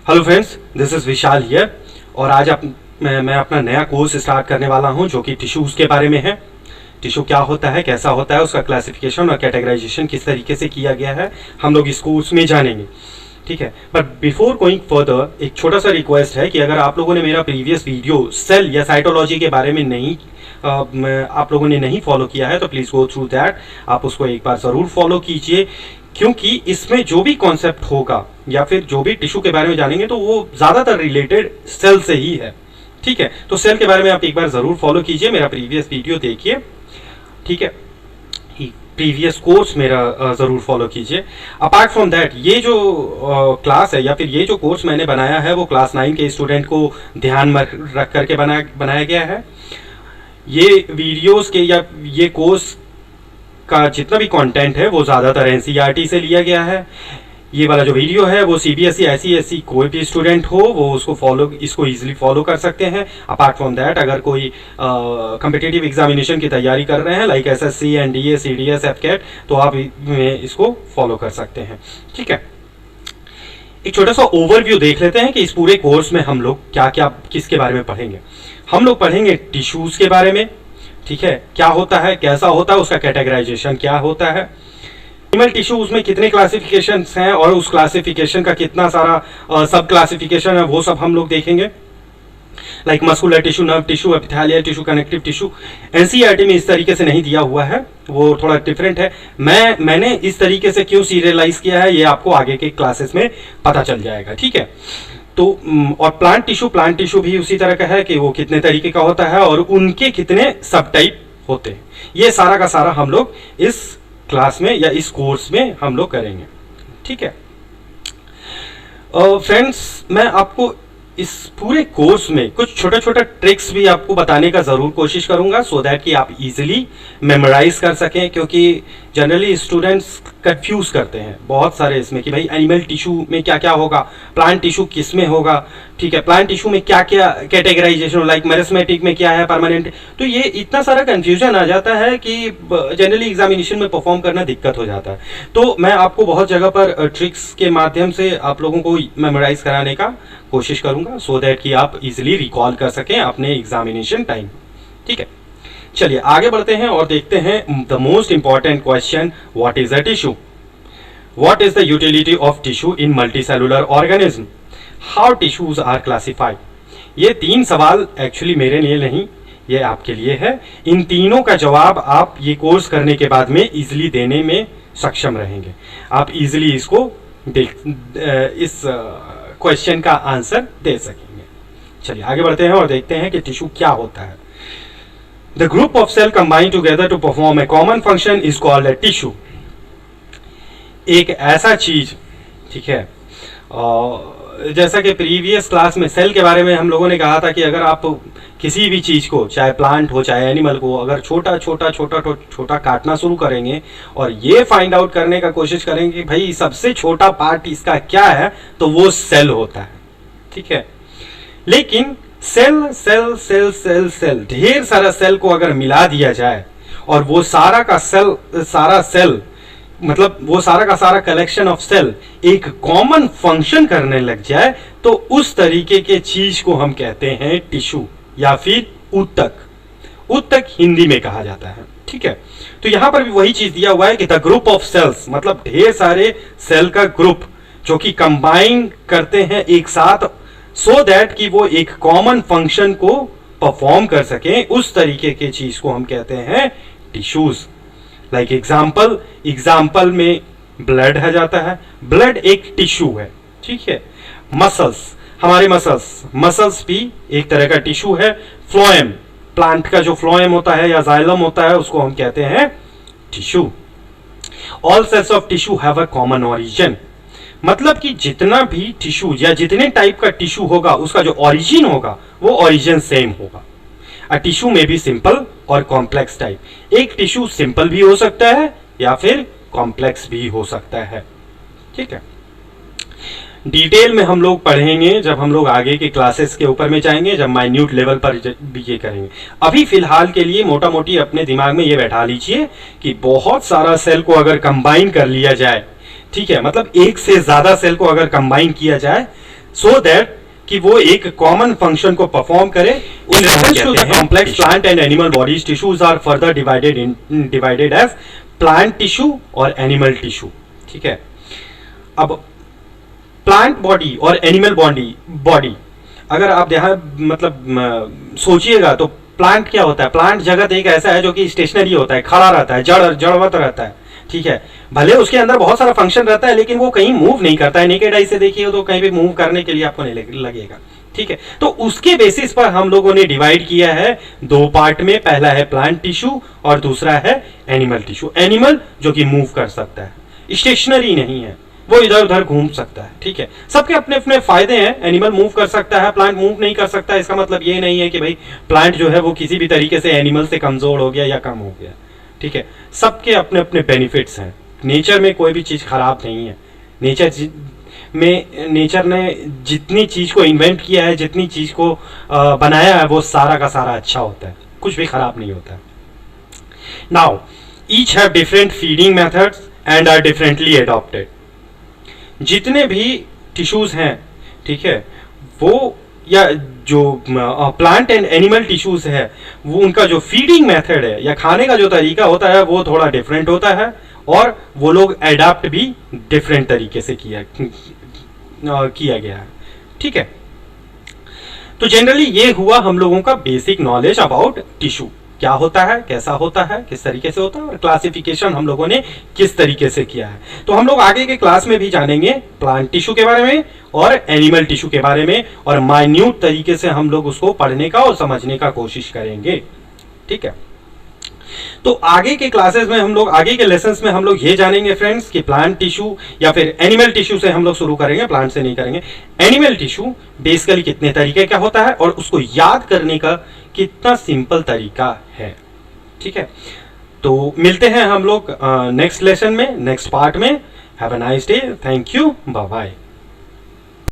Hello friends, this is Vishal here और आज मैं अपना नया कोर्स स्टार्ट करने वाला हूं जो कि टिश्यूज़ के बारे में है। टिश्यू क्या होता है, कैसा होता है, उसका क्लासिफिकेशन और कैटेगराइजेशन किस तरीके से किया गया है, हम लोग इस कोर्स में जानेंगे। ठीक है, बट बिफोर गोइंग फर्दर एक छोटा सा रिक्वेस्ट है कि अगर आप लोगों ने मेरा प्रीवियस वीडियो सेल या साइटोलॉजी के बारे में आप लोगों ने नहीं फॉलो किया है तो प्लीज़ गो थ्रू दैट। आप उसको एक बार ज़रूर फॉलो कीजिए, क्योंकि इसमें जो भी कॉन्सेप्ट होगा या फिर जो भी टिश्यू के बारे में जानेंगे तो वो ज़्यादातर रिलेटेड सेल से ही है। ठीक है, तो सेल के बारे में आप एक बार ज़रूर फॉलो कीजिए, मेरा प्रीवियस वीडियो देखिए। ठीक है, प्रीवियस कोर्स मेरा ज़रूर फॉलो कीजिए। अपार्ट फ्रॉम दैट ये जो क्लास है या फिर ये जो कोर्स मैंने बनाया है वो क्लास 9 के स्टूडेंट को ध्यान में रख करके बनाया गया है। ये वीडियोस के या ये कोर्स का जितना भी कंटेंट है वो ज़्यादातर एनसीईआरटी से लिया गया है। ये वाला जो वीडियो है वो सीबीएसई आईसीएसई कोई भी स्टूडेंट हो वो इसको इजीली फॉलो कर सकते हैं। अपार्ट फ्रॉम दैट अगर कोई कॉम्पिटिटिव एग्जामिनेशन की तैयारी कर रहे हैं लाइक एसएससी, एनडीए, सीडीएस, एफकेट, तो आप इसको फॉलो कर सकते हैं। ठीक है, एक छोटा सा ओवरव्यू देख लेते हैं कि इस पूरे कोर्स में हम लोग क्या क्या किसके बारे में पढ़ेंगे। हम लोग पढ़ेंगे टिश्यूज के बारे में। ठीक है, क्या होता है, कैसा होता है, उसका कैटेगराइजेशन क्या होता है, एनिमल टिश्यू उसमें कितने क्लासिफिकेशन हैं और उस क्लासिफिकेशन का कितना सारा सब क्लासिफिकेशन है वो सब हम लोग देखेंगे। Like muscular tissue, nerve tissue, epithelial tissue, connective tissue. NCERT में इस तरीके से नहीं दिया हुआ है, वो थोड़ा डिफरेंट है। मैंने इस तरीके से क्यों सीरियलाइज किया है ये आपको आगे के क्लासेस में पता चल जाएगा। ठीक है, तो और प्लांट टिश्यू भी उसी तरह का है कि वो कितने तरीके का होता है और उनके कितने सब टाइप होते हैं। ये सारा का सारा हम लोग इस क्लास में या इस कोर्स में हम लोग करेंगे। ठीक है फ्रेंड्स, मैं आपको इस पूरे कोर्स में कुछ छोटा छोटा ट्रिक्स भी आपको बताने का ज़रूर कोशिश करूंगा सो दैट कि आप इजीली मेमोराइज कर सकें, क्योंकि जनरली स्टूडेंट्स कंफ्यूज करते हैं बहुत सारे इसमें कि भाई एनिमल टिश्यू में क्या क्या होगा, प्लांट टिश्यू किस में होगा। ठीक है, प्लांट टिश्यू में क्या क्या कैटेगराइजेशन, लाइक मेरिस्मेटिक में क्या है, परमानेंट, तो ये इतना सारा कंफ्यूजन आ जाता है कि जनरली एग्जामिनेशन में परफॉर्म करना दिक्कत हो जाता है। तो मैं आपको बहुत जगह पर ट्रिक्स के माध्यम से आप लोगों को मेमोराइज कराने का कोशिश करूंगा सो दैट कि आप इजीली रिकॉल कर सकें अपने एग्जामिनेशन टाइम। ठीक है, चलिए आगे बढ़ते हैं और देखते हैं the most important question, what is a tissue, what is the utility of tissue in multicellular organism, how tissues are classified. ये 3 सवाल एक्चुअली मेरे लिए नहीं, ये आपके लिए है। इन तीनों का जवाब आप ये कोर्स करने के बाद में इजीली देने में सक्षम रहेंगे। आप इजीली इसको इस क्वेश्चन का आंसर दे सकेंगे। चलिए आगे बढ़ते हैं और देखते हैं कि टिश्यू क्या होता है। The group of cell combine together to perform a common function is called a tissue. एक ऐसा चीज, ठीक है, जैसा कि प्रीवियस क्लास में सेल के बारे में हम लोगों ने कहा था कि अगर आप किसी भी चीज को, चाहे प्लांट हो चाहे एनिमल को, अगर छोटा छोटा छोटा छोटा काटना शुरू करेंगे और ये फाइंड आउट करने का कोशिश करेंगे कि भाई सबसे छोटा पार्ट इसका क्या है, तो वो सेल होता है। ठीक है, लेकिन cell cell cell cell cell ढेर सारा सेल को अगर मिला दिया जाए और वो सारा सेल मतलब वो सारा का सारा कलेक्शन ऑफ सेल एक कॉमन फंक्शन करने लग जाए तो उस तरीके के चीज को हम कहते हैं टिश्यू या फिर ऊतक हिंदी में कहा जाता है। ठीक है, तो यहां पर भी वही चीज दिया हुआ है कि द ग्रुप ऑफ सेल्स, मतलब ढेर सारे सेल का ग्रुप जो कि कंबाइन करते हैं एक साथ सो दैट कि वो एक कॉमन फंक्शन को परफॉर्म कर सकें, उस तरीके के चीज को हम कहते हैं टिश्यूज। लाइक एग्जाम्पल में ब्लड आ जाता है, ब्लड एक टिश्यू है। ठीक है, मसल्स, हमारे मसल्स भी एक तरह का टिश्यू है। फ्लोएम, प्लांट का जो फ्लोएम होता है या जाइलम होता है उसको हम कहते हैं tissue. All cells of tissue have a common origin, मतलब कि जितना भी टिश्यू या जितने टाइप का टिश्यू होगा उसका जो ओरिजिन होगा वो ओरिजिन सेम होगा। अ टिश्यू में भी सिंपल और कॉम्प्लेक्स टाइप। एक टिश्यू सिंपल भी हो सकता है या फिर कॉम्प्लेक्स भी हो सकता है। ठीक है, डिटेल में हम लोग पढ़ेंगे जब हम लोग आगे के क्लासेस के ऊपर में जाएंगे, जब माइन्यूट लेवल पर भी ये करेंगे। अभी फिलहाल के लिए मोटा मोटी अपने दिमाग में ये बैठा लीजिए कि बहुत सारा सेल को अगर कंबाइन कर लिया जाए, ठीक है, मतलब एक से ज्यादा सेल को अगर कंबाइन किया जाए सो दैट कि वो एक कॉमन फंक्शन को परफॉर्म करे। In reference to the complex plant and animal bodies, tissues are further divided as plant tissue और एनिमल टिश्यू। ठीक है, अब प्लांट बॉडी और एनिमल बॉडी अगर आप ध्यान मतलब सोचिएगा तो प्लांट क्या होता है? प्लांट जगत एक ऐसा है जो कि स्टेशनरी होता है, खड़ा रहता है, जड़वत रहता है। ठीक है, भले उसके अंदर बहुत सारा फंक्शन रहता है लेकिन वो कहीं मूव नहीं करता है। नेकेड आई से देखिए तो कहीं भी मूव करने के लिए आपको नहीं लगेगा। ठीक है, तो उसके बेसिस पर हम लोगों ने डिवाइड किया है दो पार्ट में। पहला है प्लांट टिश्यू और दूसरा है एनिमल टिश्यू। एनिमल जो कि मूव कर सकता है, स्टेशनरी नहीं है, वो इधर उधर घूम सकता है। ठीक है, सबके अपने अपने फायदे हैं। एनिमल मूव कर सकता है, प्लांट मूव नहीं कर सकता। इसका मतलब ये नहीं है कि भाई प्लांट जो है वो किसी भी तरीके से एनिमल से कमजोर हो गया या कम हो गया। ठीक है, सबके अपने अपने बेनिफिट्स हैं। नेचर में कोई भी चीज खराब नहीं है। नेचर ने जितनी चीज को इन्वेंट किया है, जितनी चीज को बनाया है, वो सारा का सारा अच्छा होता है, कुछ भी खराब नहीं होता है। Now each have different feeding methods and are differently adopted. जितने भी टिश्यूज हैं, ठीक है, वो या जो प्लांट एंड एनिमल टिश्यूज है, वो उनका जो फीडिंग मेथड है या खाने का जो तरीका होता है वो थोड़ा डिफरेंट होता है और वो लोग एडाप्ट भी डिफरेंट तरीके से किया गया है। ठीक है, तो जनरली ये हुआ हम लोगों का बेसिक नॉलेज अबाउट टिश्यू, क्या होता है, कैसा होता है, किस तरीके से होता है और क्लासिफिकेशन हम लोगों ने किस तरीके से किया है। तो हम लोग आगे के क्लास में भी जानेंगे प्लांट टिश्यू के बारे में और एनिमल टिश्यू के बारे में और माइन्यूट तरीके से हम लोग उसको पढ़ने का और समझने का कोशिश करेंगे। ठीक है, तो आगे के क्लासेस में हम लोग, आगे के लेसन्स में हम लोग ये जानेंगे फ्रेंड्स कि प्लांट टिश्यू या फिर एनिमल टिश्यू से हम लोग शुरू करेंगे, प्लांट से नहीं करेंगे। एनिमल टिश्यू बेसिकली कितने तरीके का होता है और उसको याद करने का कितना सिंपल तरीका है। ठीक है, तो मिलते हैं हम लोग नेक्स्ट लेसन में, नेक्स्ट पार्ट में। Have a nice day, thank you, bye bye.